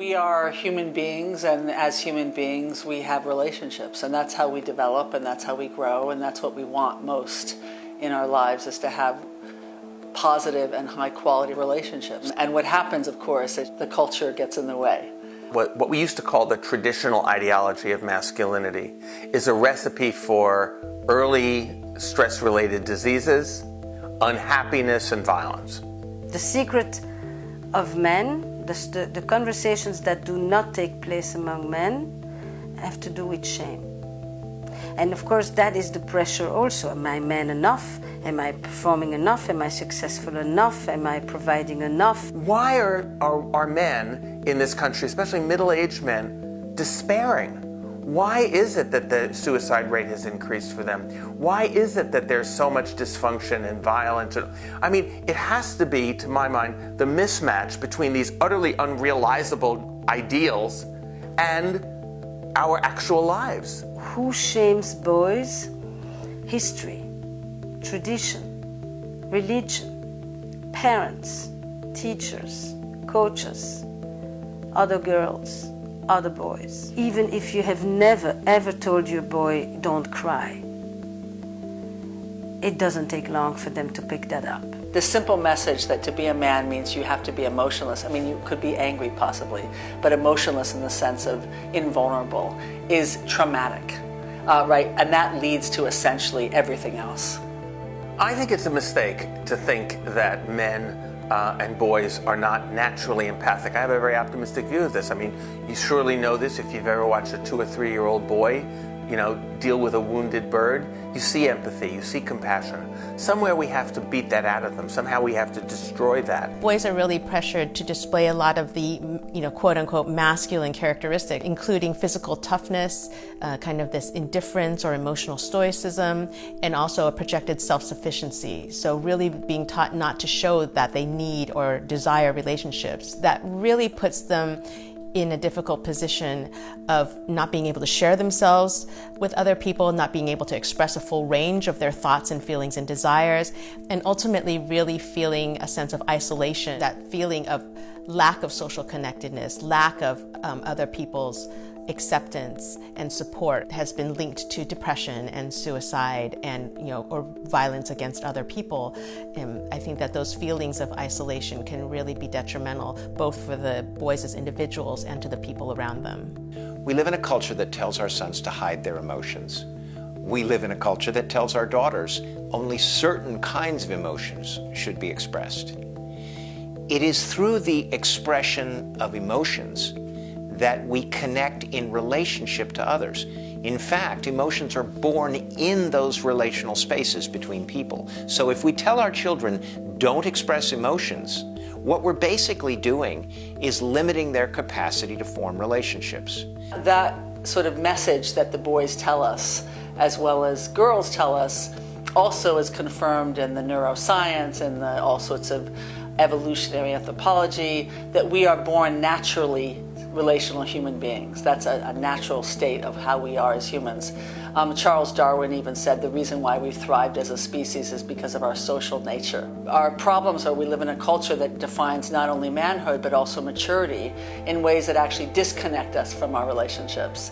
We are human beings, and as human beings we have relationships, and that's how we develop, and that's how we grow, and that's what we want most in our lives, is to have positive and high quality relationships. And what happens, of course, is the culture gets in the way. What we used to call the traditional ideology of masculinity is a recipe for early stress-related diseases, unhappiness, and violence. The secret of men, the conversations that do not take place among men, have to do with shame. And of course that is the pressure also. Am I man enough? Am I performing enough? Am I successful enough? Am I providing enough? Why are men in this country, especially middle-aged men, despairing? Why is it that the suicide rate has increased for them? Why is it that there's so much dysfunction and violence? I mean, it has to be, to my mind, the mismatch between these utterly unrealizable ideals and our actual lives. Who shames boys? History, tradition, religion, parents, teachers, coaches, other girls, other boys. Even if you have never ever told your boy, don't cry, it doesn't take long for them to pick that up. The simple message that to be a man means you have to be emotionless. I mean, you could be angry possibly, but emotionless in the sense of invulnerable is traumatic, right? And that leads to essentially everything else. I think it's a mistake to think that men and boys are not naturally empathic. I have a very optimistic view of this. I mean, you surely know this if you've ever watched a 2 or 3 year old boy, deal with a wounded bird. You see empathy, you see compassion. Somewhere we have to beat that out of them. Somehow we have to destroy that. Boys are really pressured to display a lot of the, quote-unquote masculine characteristic, including physical toughness, kind of this indifference or emotional stoicism, and also a projected self-sufficiency. So really being taught not to show that they need or desire relationships. That really puts them in a difficult position of not being able to share themselves with other people, not being able to express a full range of their thoughts and feelings and desires, and ultimately really feeling a sense of isolation, that feeling of lack of social connectedness, lack of other people's acceptance and support has been linked to depression and suicide and or violence against other people. And I think that those feelings of isolation can really be detrimental both for the boys as individuals and to the people around them. We live in a culture that tells our sons to hide their emotions. We live in a culture that tells our daughters only certain kinds of emotions should be expressed. It is through the expression of emotions that we connect in relationship to others. In fact, emotions are born in those relational spaces between people. So if we tell our children, don't express emotions, what we're basically doing is limiting their capacity to form relationships. That sort of message that the boys tell us, as well as girls tell us, also is confirmed in the neuroscience and all sorts of evolutionary anthropology, that we are born naturally relational human beings. That's a natural state of how we are as humans. Charles Darwin even said the reason why we've thrived as a species is because of our social nature. Our problems are we live in a culture that defines not only manhood but also maturity in ways that actually disconnect us from our relationships.